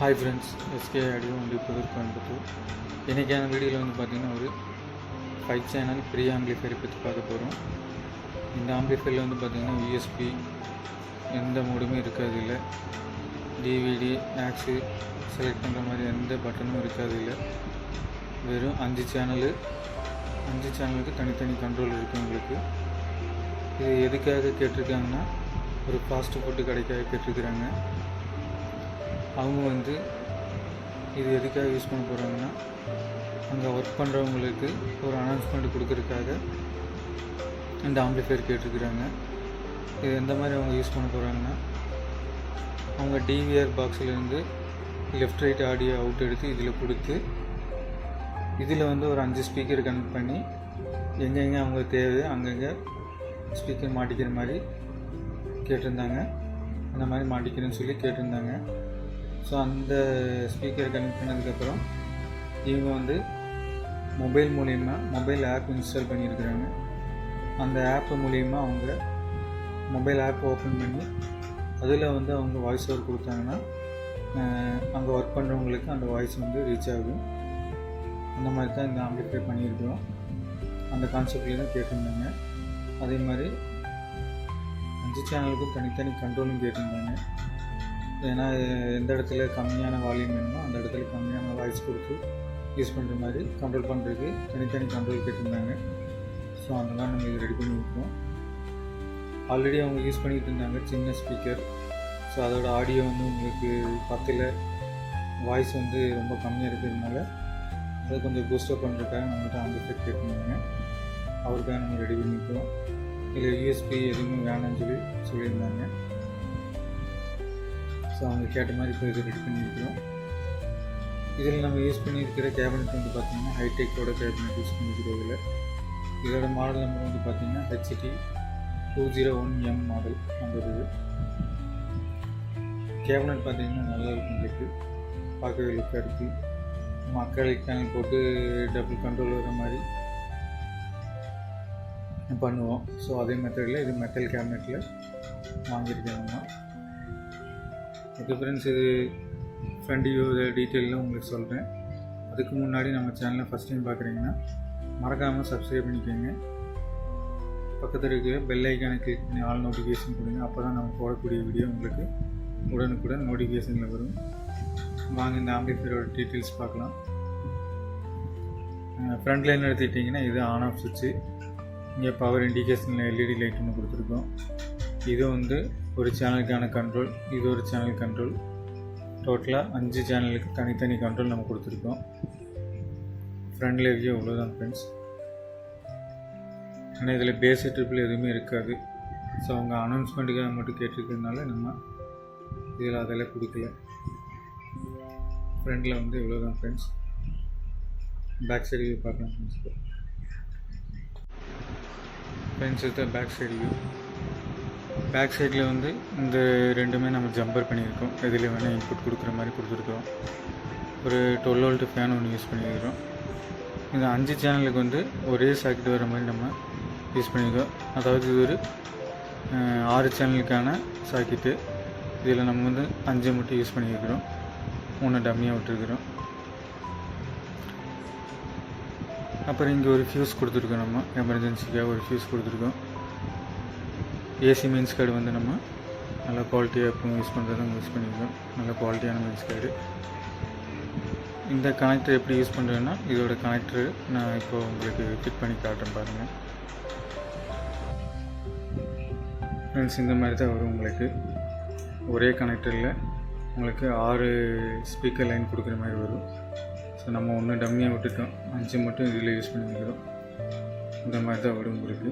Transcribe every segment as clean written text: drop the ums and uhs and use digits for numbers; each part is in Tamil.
ஹாய் ஃப்ரெண்ட்ஸ், எஸ்கே ஆடியோ வந்து கோயம்புத்தூர். இன்றைக்கான வீடியோவில் வந்து பார்த்திங்கன்னா ஒரு 5 சேனல் பெரிய ஆம்பிளிஃபையரை பற்றி பார்க்க போகிறோம். இந்த ஆம்பிளிஃபையரில் வந்து பார்த்திங்கன்னா யூஎஸ்பி எந்த மோடுமே இருக்காது, இல்லை டிவிடி ஆக்ஸு செலக்ட் பண்ணுற மாதிரி எந்த பட்டனும் இருக்காது, இல்லை வெறும் 5 சேனலுக்கு தனித்தனி கண்ட்ரோல் இருக்குது உங்களுக்கு. இது எதுக்காக கேட்டிருக்காங்கன்னா, ஒரு ஃபாஸ்ட் ஃபுட்டு கடைக்காக கேட்டிருக்கிறாங்க. அவங்க வந்து இது எதுக்காக யூஸ் பண்ண போகிறாங்கன்னா, அங்கே ஒர்க் பண்ணுறவங்களுக்கு ஒரு அனௌன்ஸ்மெண்ட் கொடுக்கறதுக்காக இந்த ஆம்பிளிஃபையர் கேட்டிருக்கிறாங்க. இது எந்த மாதிரி அவங்க யூஸ் பண்ண போகிறாங்கன்னா, அவங்க டிவிஆர் பாக்ஸிலேருந்து லெஃப்ட் ரைட் ஆடியோ அவுட் எடுத்து இதில் கொடுத்து, இதில் வந்து ஒரு 5 ஸ்பீக்கர் கனெக்ட் பண்ணி எங்கெங்கே அவங்க தேவை அங்கங்கே ஸ்பீக்கர் மாட்டிக்கிற மாதிரி கேட்டிருந்தாங்க. அந்த மாதிரி மாட்டிக்கிறேன்னு சொல்லி கேட்டிருந்தாங்க. ஸோ அந்த ஸ்பீக்கர் கனெக்ட் பண்ணதுக்கப்புறம் இவங்க வந்து மொபைல் ஆப் இன்ஸ்டால் பண்ணியிருக்கிறாங்க. அந்த ஆப் மூலிமா அவங்க மொபைல் ஆப் ஓப்பன் பண்ணி அதில் வந்து அவங்க வாய்ஸ் ஓவர் கொடுத்தாங்கன்னா அங்கே ஒர்க் பண்ணுறவங்களுக்கு அந்த வாய்ஸ் வந்து ரீச் ஆகும். அந்த மாதிரி தான் இந்த ஆம்பிளிஃபை பண்ணியிருக்கிறோம். அந்த கான்செப்ட்லேயே தான் கேட்டிருந்தாங்க. அதே மாதிரி 5 சேனலுக்கும் தனித்தனி கண்ட்ரோலும் கேட்டிருந்தாங்க. ஏன்னா எந்த இடத்துல கம்மியான வால்யூம் வேணுமோ அந்த இடத்துல கம்மியான வாய்ஸ் கொடுத்து யூஸ் பண்ணுற மாதிரி கண்ட்ரோல் பண்ணுறதுக்கு தனித்தனி கண்ட்ரோல் கேட்டிருந்தாங்க. ஸோ அந்த மாதிரி நம்ம இது ரெடி பண்ணியிருக்கோம். ஆல்ரெடி அவங்க யூஸ் பண்ணிகிட்டு இருந்தாங்க சின்ன ஸ்பீக்கர். ஸோ அதோட ஆடியோ வந்து உங்களுக்கு 10ல் வாய்ஸ் வந்து ரொம்ப கம்மியாக இருக்கிறதுனால அதை கொஞ்சம் பூஸ்டப் பண்ணுறதுக்காக நம்மகிட்ட ஆம்பிளிஃபையர் கேட்டிருந்தாங்க. அவருக்காக நம்ம ரெடி பண்ணியிருக்கோம். இல்லை யூஎஸ்பி எதுவுமே வேணாம்னு சொல்லியிருந்தாங்க. ஸோ அவங்க கேட்ட மாதிரி இப்போ இது ரெடி பண்ணியிருக்கிறோம். இதில் நம்ம யூஸ் பண்ணியிருக்கிற கேபினெட் வந்து பார்த்திங்கன்னா ஹைடெக்கோட கேபினெட் யூஸ் பண்ணியிருக்கிறதில்ல. இதோட மாடல் நம்பர் வந்து பார்த்திங்கன்னா HT 201M மாடல் நம்பர். இது கேபினெட் பார்த்திங்கன்னா நல்லா இருக்கும், உங்களுக்கு பார்க்கவே லுக்காக இருக்குது. நம்ம அக்ரிலிக் பேனல் போட்டு டபுள் கண்ட்ரோல் வர மாதிரி பண்ணுவோம். ஸோ அதே மெத்தடில் இது மெட்டல் கேபினெட்டில் வாங்கியிருக்கேன் நம்ம. ஓகே ஃப்ரெண்ட்ஸ், இது ஃப்ரண்ட் வியூ டீட்டெயிலாம் உங்களுக்கு சொல்கிறேன். அதுக்கு முன்னாடி நம்ம சேனலை ஃபஸ்ட் டைம் பார்க்குறீங்கன்னா மறக்காமல் சப்ஸ்கிரைப் பண்ணிக்கோங்க. பக்கத்தில் இருக்கிற பெல் ஐக்கானை கிளிக் பண்ணி ஆல் நோட்டிஃபிகேஷன் கொடுங்க. அப்போ தான் நம்ம போடக்கூடிய வீடியோ உங்களுக்கு உடனுக்குடன் நோட்டிஃபிகேஷனில் வரும். வாங்க இந்த ஆம்பிளிஃபையரோட டீட்டெயில்ஸ் பார்க்கலாம். ஃப்ரண்ட் லைன் எடுத்துக்கிட்டிங்கன்னா இது ஆன் ஆஃப் சுவிட்சு. இங்கே பவர் இண்டிகேஷனில் LED லைட் ஒன்று கொடுத்துருக்கோம். இது வந்து ஒரு சேனலுக்கான கண்ட்ரோல், இது ஒரு சேனல் கண்ட்ரோல். டோட்டலாக 5 சேனலுக்கு தனித்தனி கண்ட்ரோல் நம்ம கொடுத்துருக்கோம். ஃப்ரண்டில் வியூ அவ்வளோதான் ஃப்ரெண்ட்ஸ். ஆனால் இதில் பேஸு ட்ரிப்பிள் எதுவுமே இருக்காது. ஸோ அவங்க அனௌன்ஸ்மெண்ட்டுக்காக மட்டும் கேட்டிருக்கிறதுனால நம்ம இதில் அதெல்லாம் கொடுக்கல. ஃப்ரண்டில் வந்து இவ்வளோதான் ஃப்ரெண்ட்ஸ். பேக் சைடு வியூ பார்க்கலாம் ஃப்ரெண்ட்ஸ். இது பேக் சைடு வியூ. பேக் சைடில் வந்து இந்த ரெண்டுமே நம்ம ஜம்பர் பண்ணியிருக்கோம். இதில் வேணால் இன்புட் கொடுக்குற மாதிரி கொடுத்துருக்கோம். ஒரு 12 வோல்ட் ஃபேன் ஒன்று யூஸ் பண்ணியிருக்கிறோம். இந்த 5 சேனலுக்கு வந்து ஒரே சாக்கெட் வர மாதிரி நம்ம யூஸ் பண்ணியிருக்கோம். அதாவது இது ஒரு 6 சேனலுக்கான சாக்கெட்டு. இதில் நம்ம வந்து 5 மட்டும் யூஸ் பண்ணியிருக்கிறோம், 3 டம்மியாக விட்டுருக்குறோம். அப்புறம் இங்கே ஒரு ஃபியூஸ் கொடுத்துருக்கோம். நம்ம எமர்ஜென்சிக்காக ஒரு ஃபியூஸ் கொடுத்துருக்கோம். ஏசி மெயின்ஸ் கார்டு வந்து நம்ம நல்ல குவாலிட்டியாக எப்பவும் யூஸ் பண்ணுறது தான் யூஸ் பண்ணியிருக்கோம். நல்ல குவாலிட்டியான மெயின்ஸ் கார்டு. இந்த கனெக்டர் எப்படி யூஸ் பண்ணுறேன்னா, இதோட கனெக்டர் நான் இப்போ உங்களுக்கு ஃபிட் பண்ணி காட்டுறேன் பாருங்கள் ஃப்ரெண்ட்ஸ். இந்த மாதிரி தான் வரும் உங்களுக்கு. ஒரே கனெக்டரில் உங்களுக்கு 6 ஸ்பீக்கர் லைன் கொடுக்குற மாதிரி வரும். ஸோ நம்ம ஒன்று டம்மியாக விட்டுட்டோம், 5 மட்டும் இதில் யூஸ் பண்ணிக்கிறோம். இந்த மாதிரி தான் வரும் உங்களுக்கு.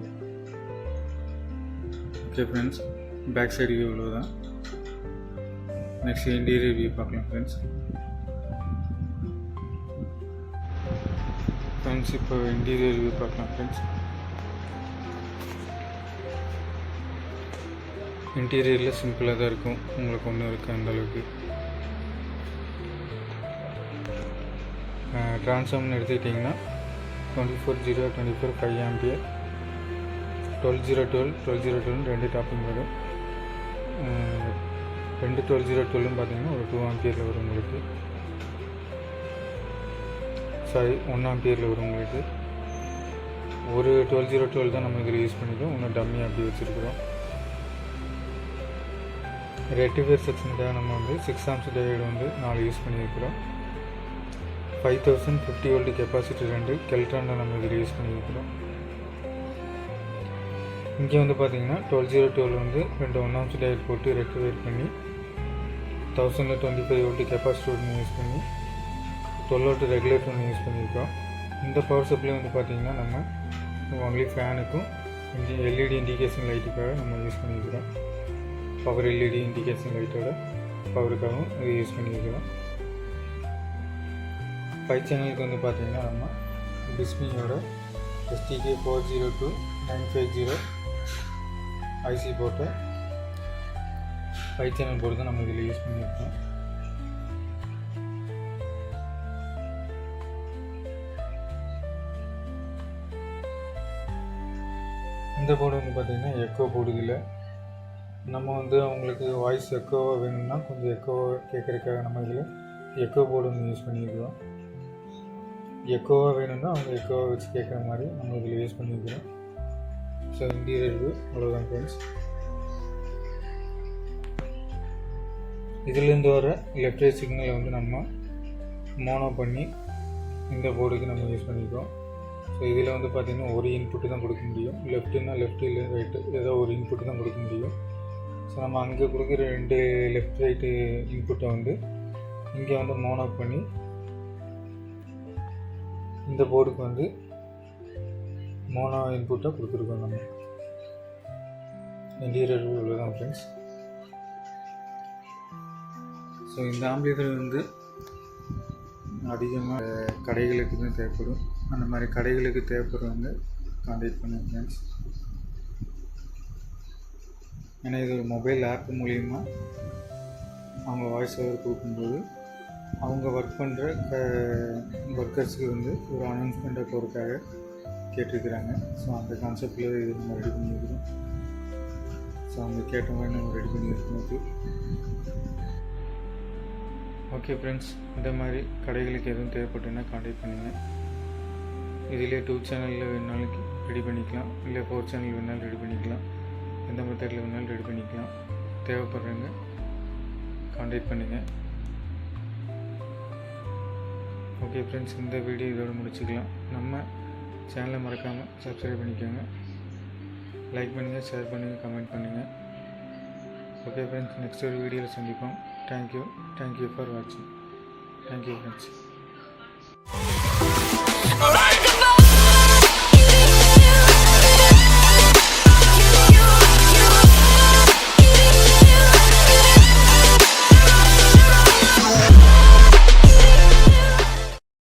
Okay friends, back side view இவ்வளோ தான். நெக்ஸ்ட் இன்டீரியர் வியூ பார்க்கலாம் ஃப்ரெண்ட்ஸ். இப்போ இன்டீரியர் வியூ பார்க்கலாம் ஃப்ரெண்ட்ஸ். இன்டீரியரில் சிம்பிளாக தான் இருக்கும், உங்களுக்கு ஒன்றும் இருக்குது அந்தளவுக்கு. ட்ரான்ஸ்ஃபார்ம்னு எடுத்துக்கிட்டிங்கன்னா 24/0 5 ஆம்பியர், 12/0 12/0 2 டாப்பிங் வரும். ரெண்டு 12012 பார்த்தீங்கன்னா ஒரு 2 ஆம்பியரில் வரும் உங்களுக்கு. சாரி 1 ஆம்பியரில் வரும் உங்களுக்கு. ஒரு 12012 தான் நம்ம இதில் யூஸ் பண்ணிக்கிறோம். இன்னும் டம்மி அப்படி வச்சுருக்கிறோம். ரெக்டிஃபையர் செக்ஷனுக்காக நம்ம வந்து 6 ஆம்ஸ் டயோடு வந்து 4 யூஸ் பண்ணியிருக்கிறோம். 5050 வோல்ட் கெப்பாசிட்டி 2 கெல்ட்ரானில் நம்ம இதில் யூஸ் பண்ணியிருக்கிறோம். இங்கே வந்து பார்த்தீங்கன்னா 12012 வந்து 2 1 ஆம்ஸ் டயோடு போட்டு ரெக்டிஃபையர் பண்ணி 1025 வோல்ட் கெப்பாசிட்டி ஒன்று யூஸ் பண்ணி 12 வோல்ட் ரெகுலேட்டர் ஒன்று யூஸ் பண்ணியிருக்கோம். இந்த பவர் சப்ளை வந்து பார்த்திங்கன்னா நம்ம ஒன்லி ஃபேனுக்கும் இங்கே எல்இடி இண்டிகேஷன் லைட்டுக்காக நம்ம யூஸ் பண்ணியிருக்கிறோம். பவர் எல்இடி இண்டிகேஷன் லைட்டோட பவருக்காகவும் இது யூஸ் பண்ணியிருக்கிறோம். 5 சேனலுக்கு வந்து பார்த்திங்கன்னா நம்ம டிஸ்மியோட STK402950 ஐசி போட்டு 5 சேனல் போர்டு தான் நம்ம இதில் யூஸ் பண்ணியிருக்கோம். இந்த போர்டு வந்து பார்த்திங்கன்னா எக்கோ போர்டு. இதில் நம்ம வந்து அவங்களுக்கு வாய்ஸ் எக்கோவாக வேணும்னா கொஞ்சம் எக்கோவாக கேட்குறதுக்காக நம்ம இதில் எக்கோ போர்டு வந்து யூஸ் பண்ணியிருக்கிறோம். எக்கோவாக வேணும்னா அவங்க எக்கோவாக வச்சு கேட்குற மாதிரி நம்ம இதில் யூஸ் பண்ணியிருக்கிறோம். ஸோ இன்டீரியர் வியூ அவ்வளோதான் ஃப்ரெண்ட்ஸ். இதிலேருந்து வர லெஃப்ட் ரைட் சிக்னலை வந்து நம்ம மோனோ பண்ணி இந்த போர்டுக்கு நம்ம யூஸ் பண்ணிக்கிறோம். ஸோ இதில் வந்து பார்த்திங்கன்னா ஒரு இன்புட்டு தான் கொடுக்க முடியும். லெஃப்ட்டுன்னா லெஃப்ட்டு இல்லை ரைட்டு ஏதோ ஒரு இன்புட்டு தான் கொடுக்க முடியும். ஸோ நம்ம அங்கே கொடுக்குற 2 லெஃப்ட் ரைட்டு இன்புட்டை வந்து இங்கே வந்து மோனோ பண்ணி இந்த போர்டுக்கு வந்து மோனோ இன்புட்டை கொடுத்துருக்கோம். நம்ம இன்டீரியர் வியூ தான் ஃப்ரெண்ட்ஸ். ஸோ இந்த ஆம்பிளிஃபையர் வந்து அதிகமாக கடைகளுக்கு தான் தேவைப்படும். அந்த மாதிரி கடைகளுக்கு தேவைப்படுறவங்க கான்டாக்ட் பண்ணுங்க ஃப்ரெண்ட்ஸ். ஏன்னா இது ஒரு மொபைல் ஆப் மூலிமா அவங்க வாய்ஸ் ஓவர் கொடுக்கும்போது அவங்க ஒர்க் பண்ணுற ஒர்க்கர்ஸுக்கு வந்து ஒரு அனௌன்ஸ்மெண்ட்டை போகிறதுக்காக கேட்டிருக்கிறாங்க. ஸோ அந்த கான்செப்டில் இது நம்ம ரெடி பண்ணியிருக்கிறோம். ஸோ அவங்க கேட்ட மாதிரி நம்ம ரெடி பண்ணியிருக்கோம். ஓகே ஃப்ரெண்ட்ஸ், இந்த மாதிரி கடைகளுக்கு எதுவும் தேவைப்பட்டுன்னா கான்டாக்ட் பண்ணுங்கள். இதிலே 2 சேனலில் வேணாலும் ரெடி பண்ணிக்கலாம், இல்லை 4 சேனல் வேணாலும் ரெடி பண்ணிக்கலாம். எந்த மெத்தடில் வேணாலும் ரெடி பண்ணிக்கலாம். தேவைப்படுறவங்க கான்டாக்ட் பண்ணுங்கள். ஓகே ஃப்ரெண்ட்ஸ், இந்த வீடியோ இதோடு முடிச்சுக்கலாம். நம்ம சேனலை மறக்காமல் சப்ஸ்கிரைப் பண்ணிக்கோங்க, லைக் பண்ணுங்கள், ஷேர் பண்ணுங்கள், கமெண்ட் பண்ணுங்கள். ஓகே ஃப்ரெண்ட்ஸ், நெக்ஸ்ட் ஒரு வீடியோவில் சந்திப்போம். தேங்க்யூ ஃபார் வாட்சிங். Thank you friends.